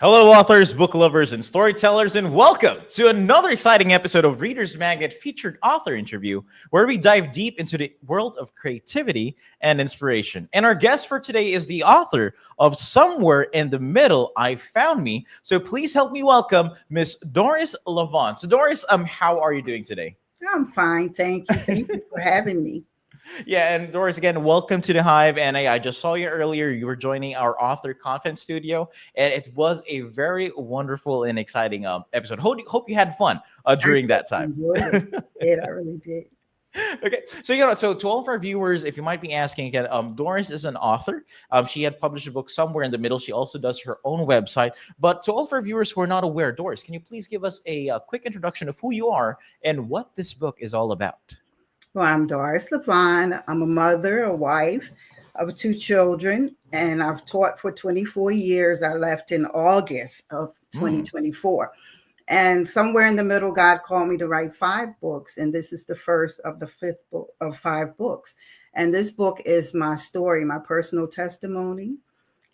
Hello, authors, book lovers, and storytellers, and welcome to another exciting episode of Reader's Magnet featured author interview, where we dive deep into the world of creativity and inspiration. And our guest for today is the author of Somewhere in the Middle, I Found Me. So please help me welcome Miss Doris LaVonne. So, Doris, how are you doing today? I'm fine, thank you. Thank you for having me. Yeah, and Doris, again, welcome to the Hive. And I just saw you earlier. You were joining our author conference studio, and it was a very wonderful and exciting episode. Hope you had fun I during that time. enjoyed it. I really did. Okay, so so to all of our viewers, if you might be asking again, Doris is an author. She had published a book Somewhere in the Middle. She also does her own website. But to all of our viewers who are not aware, Doris, can you please give us a quick introduction of who you are and what this book is all about? Well, I'm Doris LaVonne. I'm a mother, a wife of two children, and I've taught for 24 years. I left in August of Mm. 2024. And somewhere in the middle, God called me to write 5 books. And this is the first of the 5th book of 5 books. And this book is my story, my personal testimony.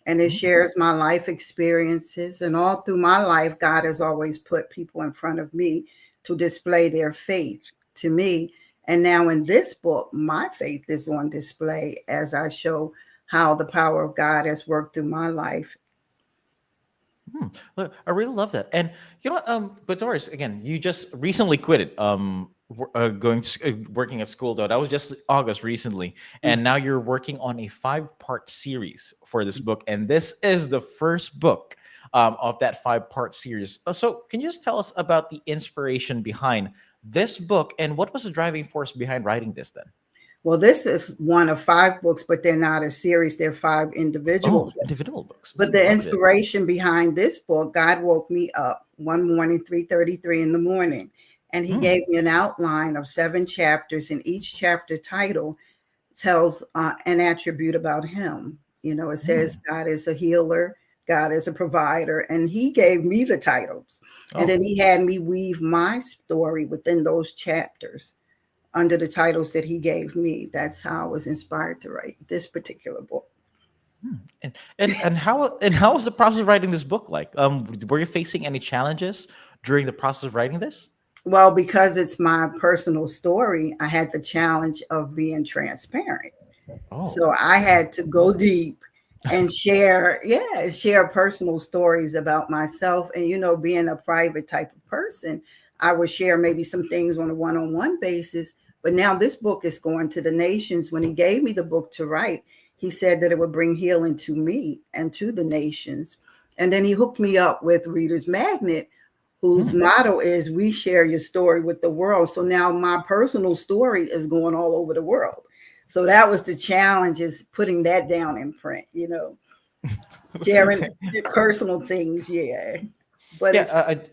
And it Mm. shares my life experiences. And all through my life, God has always put people in front of me to display their faith to me. And now in this book, my faith is on display as I show how the power of God has worked through my life. Look, I really love that. And you know what? But Doris, again, you just recently quitted working at school though. That was just August recently, and now you're working on a 5-part series for this book, and this is the first book of that 5-part series. So, can you just tell us about the inspiration behind this book and what was the driving force behind writing this? Then, Well, this is one of 5 books, but they're not a series. They're 5 individual oh, books. individual books. But the Love it. inspiration behind this book, God woke me up one morning, 3:33 in the morning, and he Mm, gave me an outline of 7 chapters, and each chapter title tells an attribute about him. It says mm. God is a healer, God is a provider, and he gave me the titles. And Oh. then he had me weave my story within those chapters under the titles that he gave me. That's how I was inspired to write this particular book. And how was the process of writing this book like? Were you facing any challenges during the process of writing this? Well, because it's my personal story, I had the challenge of being transparent. Oh. So I had to go deep and share personal stories about myself. And, being a private type of person, I would share maybe some things on a one-on-one basis. But now this book is going to the nations. When he gave me the book to write, he said that it would bring healing to me and to the nations. And then he hooked me up with Reader's Magnet, whose Hmm. motto is we share your story with the world. So now my personal story is going all over the world. So that was the challenge, is putting that down in print, sharing personal things. Yeah. But Yeah, it's nothing.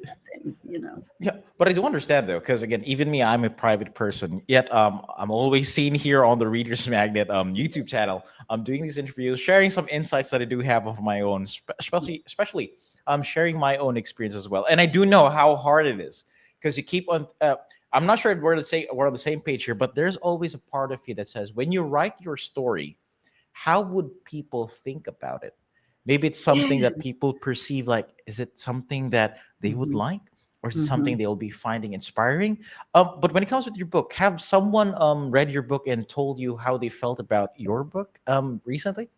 yeah, but I do understand though, because again, even me, I'm a private person. Yet, I'm always seen here on the Readers Magnet YouTube channel. I'm doing these interviews, sharing some insights that I do have of my own, especially sharing my own experience as well. And I do know how hard it is because you keep on. I'm not sure if we're on the same page here, but there's always a part of you that says when you write your story, how would people think about it? Maybe it's something that Yeah. people perceive like, is it something that they would Mhm, like? Or is it something mhm. they'll be finding inspiring? But when it comes with your book, have someone read your book and told you how they felt about your book recently?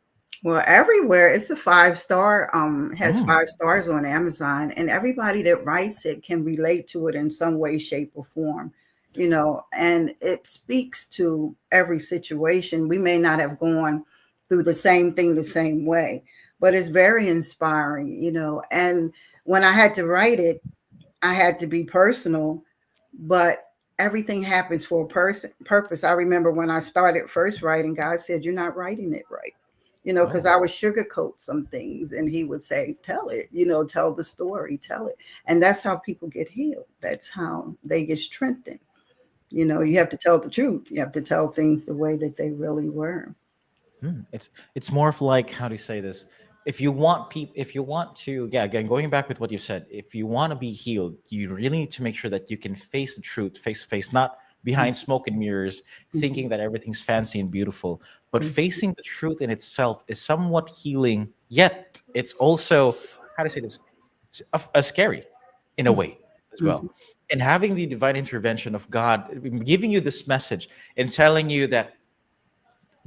Well, everywhere it's a 5 star, has Mm, 5 stars on Amazon, and everybody that writes it can relate to it in some way, shape, or form, and it speaks to every situation. We may not have gone through the same thing the same way, but it's very inspiring. And when I had to write it, I had to be personal, but everything happens for a purpose. I remember when I started first writing, God said, "You're not writing it right." Because oh. I would sugarcoat some things, and he would say, "Tell it, tell the story, tell it." And that's how people get healed. That's how they get strengthened. You have to tell the truth. You have to tell things the way that they really were. It's more of like, how do you say this? If you want to, yeah, again, going back with what you said, if you want to be healed, you really need to make sure that you can face the truth face to face, not behind smoke and mirrors, thinking Mhm. that everything's fancy and beautiful. But Mhm. facing the truth in itself is somewhat healing. Yet it's also, how to say this? scary in a way as well. And having the divine intervention of God giving you this message and telling you that,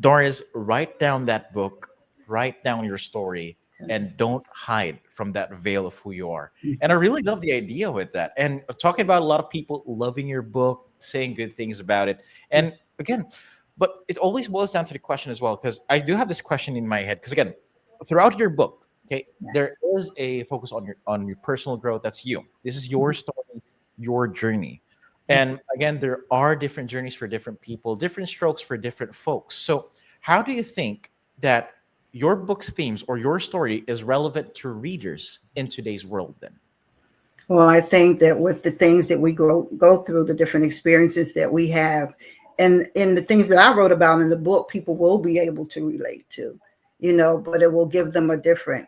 Doris, write down that book, write down your story, and don't hide from that veil of who you are. And I really love the idea with that. And talking about a lot of people loving your book, saying good things about it. And again, but it always boils down to the question as well, because I do have this question in my head. Because again, throughout your book, okay, there is a focus on your personal growth. That's you. This is your story, your journey. And again, there are different journeys for different people, different strokes for different folks. So, how do you think that your book's themes or your story is relevant to readers in today's world then? Well, I think that with the things that we go through, the different experiences that we have, and in the things that I wrote about in the book, people will be able to relate to, but it will give them a different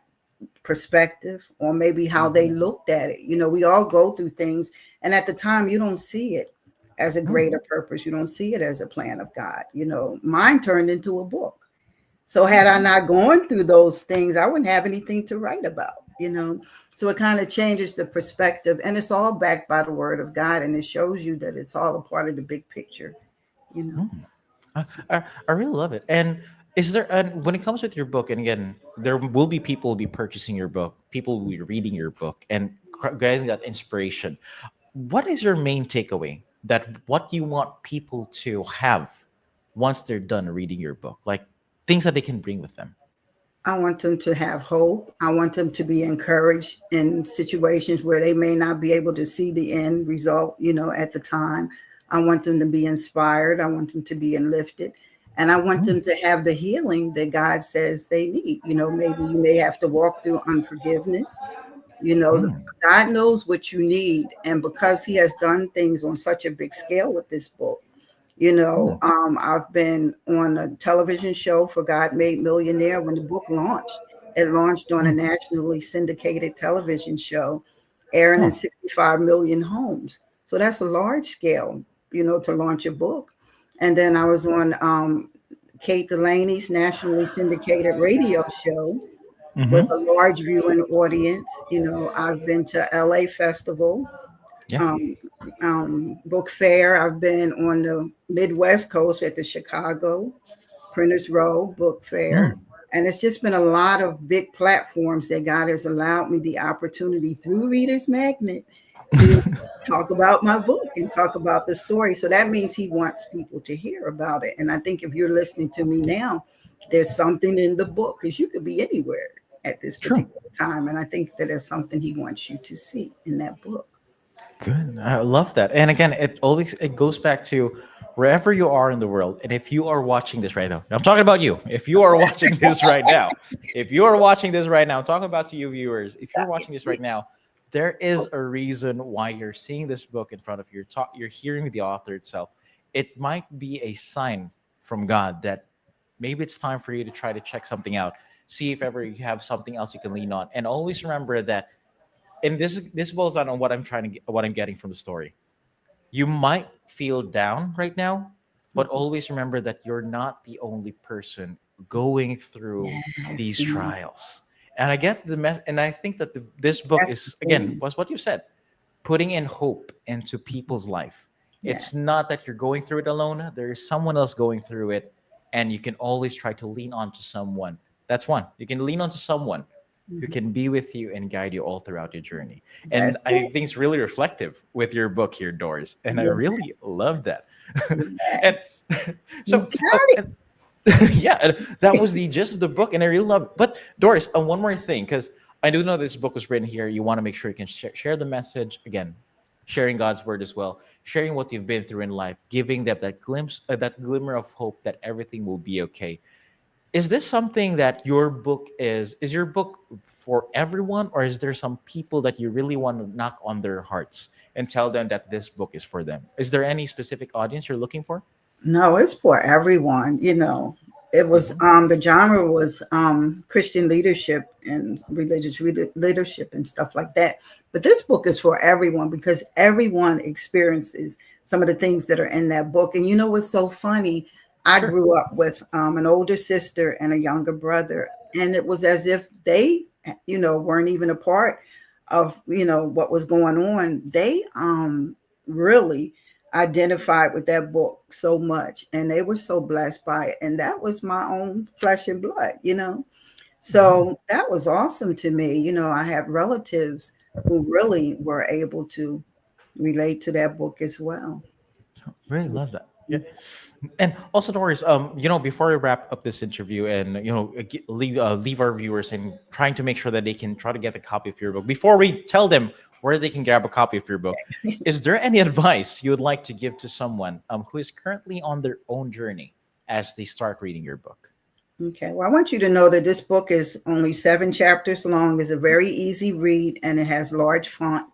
perspective, or maybe how they looked at it. We all go through things, and at the time you don't see it as a greater purpose. You don't see it as a plan of God. Mine turned into a book. So had I not gone through those things, I wouldn't have anything to write about. So it kind of changes the perspective, and it's all backed by the word of God, and it shows you that it's all a part of the big picture. I really love it. And is there, and when it comes with your book, and again, there will be people will be purchasing your book, people will be reading your book and getting that inspiration. What is your main takeaway, that what you want people to have once they're done reading your book, like things that they can bring with them? I want them to have hope. I want them to be encouraged in situations where they may not be able to see the end result, at the time. I want them to be inspired. I want them to be enlifted. And I want them to have the healing that God says they need. Maybe you may have to walk through unforgiveness. God knows what you need. And because he has done things on such a big scale with this book, I've been on a television show for God Made Millionaire when the book launched. It launched on a nationally syndicated television show, airing in 65 million homes. So that's a large scale, to launch a book. And then I was on Kate Delaney's nationally syndicated radio show with a large viewing audience. I've been to LA Festival, Yeah. book fair. I've been on the Midwest Coast at the Chicago Printers Row Book Fair. And it's just been a lot of big platforms that God has allowed me the opportunity through Reader's Magnet to talk about my book and talk about the story. So that means he wants people to hear about it. And I think if you're listening to me now, there's something in the book, because you could be anywhere at this True. particular time. And I think that there's something he wants you to see in that book. Good. I love that. And again, it goes back to wherever you are in the world. And if you are watching this right now, I'm talking about you. If you are watching this right now, if you are watching this right now, I'm talking about to you viewers. If you're watching this right now, there is a reason why you're seeing this book in front of you. You're hearing the author itself. It might be a sign from God that maybe it's time for you to try to check something out. See if ever you have something else you can lean on. And always remember that, and this boils down on what I'm trying to get, what I'm getting from the story. You might feel down right now, but always remember that you're not the only person going through these trials. And I get the mess, and I think that this book is, again, was what you said, putting in hope into people's life. It's not that you're going through it alone. There is someone else going through it, and you can always try to lean on to someone. That's one. You can lean on to someone who can be with you and guide you all throughout your journey. And I think it's really reflective with your book here, Doris. And I really love that. And so, yeah, that was the gist of the book, and I really love it. But Doris, one more thing, because I do know this book was written here. You want to make sure you can share the message again, sharing God's word as well, sharing what you've been through in life, giving them that glimpse, that glimmer of hope that everything will be okay. Is this something that your book is your book for everyone, or is there some people that you really want to knock on their hearts and tell them that this book is for them? Is there any specific audience you're looking for? No, it's for everyone. It was the genre was Christian leadership and religious leadership and stuff like that. But this book is for everyone, because everyone experiences some of the things that are in that book. And what's so funny? I grew up with an older sister and a younger brother, and it was as if they, weren't even apart. of what was going on, they really identified with that book so much, and they were so blessed by it. And that was my own flesh and blood. Mhm. So that was awesome to me. I have relatives who really were able to relate to that book as well. Really love that. Yeah. And also, Doris, before we wrap up this interview and leave our viewers and trying to make sure that they can try to get a copy of your book, before we tell them where they can grab a copy of your book, is there any advice you would like to give to someone who is currently on their own journey as they start reading your book? Okay, well, I want you to know that this book is only 7 chapters long. It's a very easy read, and it has large font.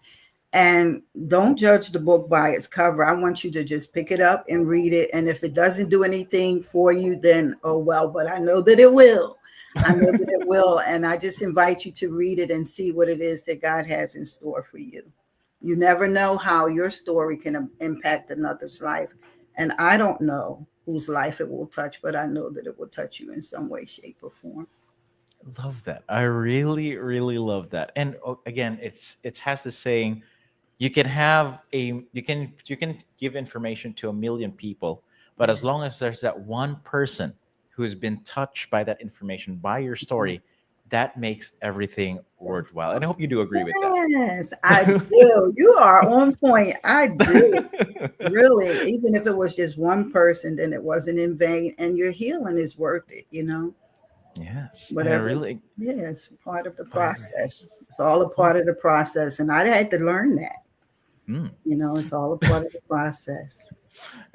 And don't judge the book by its cover. I want you to just pick it up and read it. And if it doesn't do anything for you, then oh well, but I know that it will. I know that it will. And I just invite you to read it and see what it is that God has in store for you. You never know how your story can impact another's life. And I don't know whose life it will touch, but I know that it will touch you in some way, shape, or form. Love that. I really, really love that. And again, it has this saying, you can give information to a million people, but Yeah. as long as there's that one person who's been touched by that information, by your story, that makes everything worthwhile. And I hope you do agree with that. Yes, I do. You are on point. I do. Really, even if it was just one person, then it wasn't in vain, and your healing is worth it. Yes, and I Whatever. really Yeah, it's part of the I agree. process. It's all a part of the process, and I had to learn that. Mm, It's all a part of the process,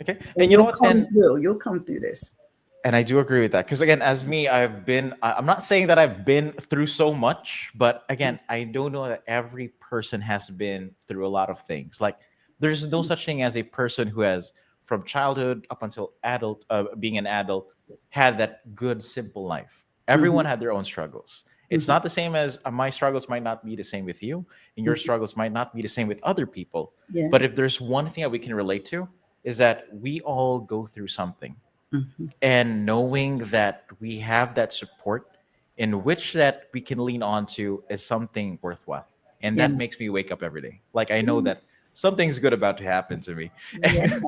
okay, and and you know you'll what? come through. You'll come through this. And I do agree with that because again, as me, I'm not saying that I've been through so much, but again, I do know that every person has been through a lot of things. Like there's no such thing as a person who has from childhood up until adult, being an adult, had that good simple life. Everyone Hmm. had their own struggles. It's Hmm. not the same as my struggles might not be the same with you, and your struggles might not be the same with other people. Yeah. But if there's one thing that we can relate to, is that we all go through something, Hmm. and knowing that we have that support in which that we can lean on to is something worthwhile, and Yeah. that makes me wake up every day like I know that something's good about to happen to me. Yeah.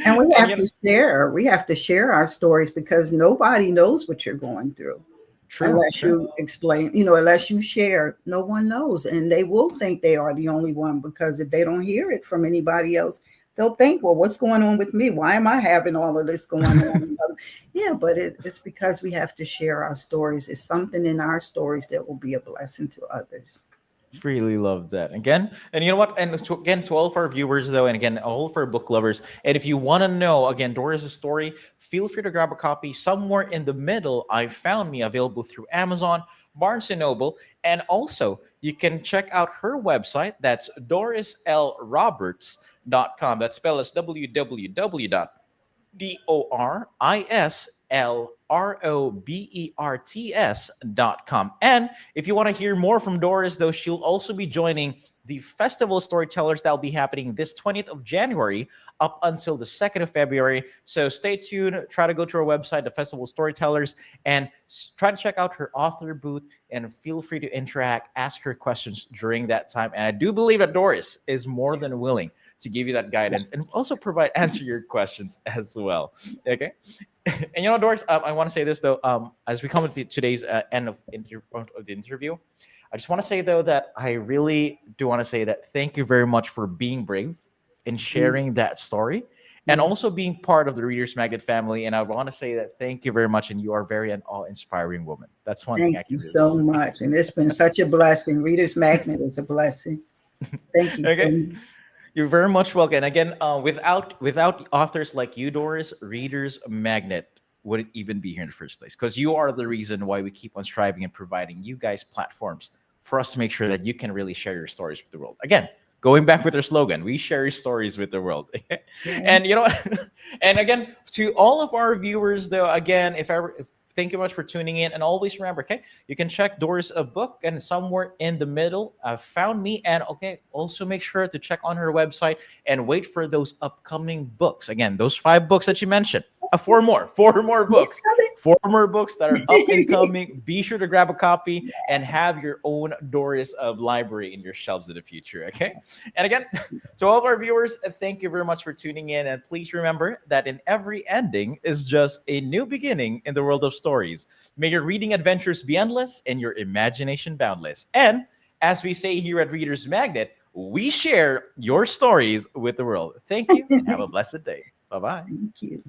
And we And have to share. We have to share our stories because nobody knows what you're going through true, unless true. you explain, unless you share. No one knows. And they will think they are the only one because if they don't hear it from anybody else, they'll think, well, what's going on with me? Why am I having all of this going on? Yeah, but it's because we have to share our stories. It's something in our stories that will be a blessing to others. Really love that again. And you know what, and again, to all of our viewers though, and again all of our book lovers, and if you want to know again Doris's story, feel free to grab a copy. Somewhere in the middle I found me, available through Amazon, Barnes and Noble, and also you can check out her website. That's dorislroberts.com. That spell is DORISLROBERTS.com. And if you want to hear more from Doris, though, she'll also be joining the Festival Storytellers that will be happening this 20th of January up until the 2nd of February. So stay tuned. Try to go to our website, the Festival Storytellers, and try to check out her author booth and feel free to interact, ask her questions during that time. And I do believe that Doris is more than willing to give you that guidance and also provide answer your questions as well. Okay. And Doris, I want to say this though. As we come to today's end of the interview, I just want to say though that I really do want to say that thank you very much for being brave in sharing that story and Yeah. also being part of the Readers Magnet family. And I want to say that thank you very much, and you are very an awe-inspiring woman. That's one thing Thank I you can really so say. much. And it's been such a blessing. Reader's Magnet is a blessing. Thank you so Okay. much. You're very much welcome. And again, without authors like you, Doris, Readers Magnet wouldn't even be here in the first place. Because you are the reason why we keep on striving and providing you guys platforms for us to make sure that you can really share your stories with the world. Again, going back with our slogan, we share your stories with the world. Yeah. And you know what? And again, to all of our viewers, though, again, thank you much for tuning in. And always remember, okay, you can check Doris' a book, and somewhere in the middle, found me. And okay, also make sure to check on her website and wait for those upcoming books. Again, those 5 books that you mentioned, four more They're books. former books that are up and coming. Be sure to grab a copy and have your own Doris library in your shelves in the future. Okay. And again, to all of our viewers, thank you very much for tuning in. And please remember that in every ending is just a new beginning in the world of stories. May your reading adventures be endless and your imagination boundless. And as we say here at Readers Magnet, we share your stories with the world. Thank you and have a blessed day. Bye bye. Thank you.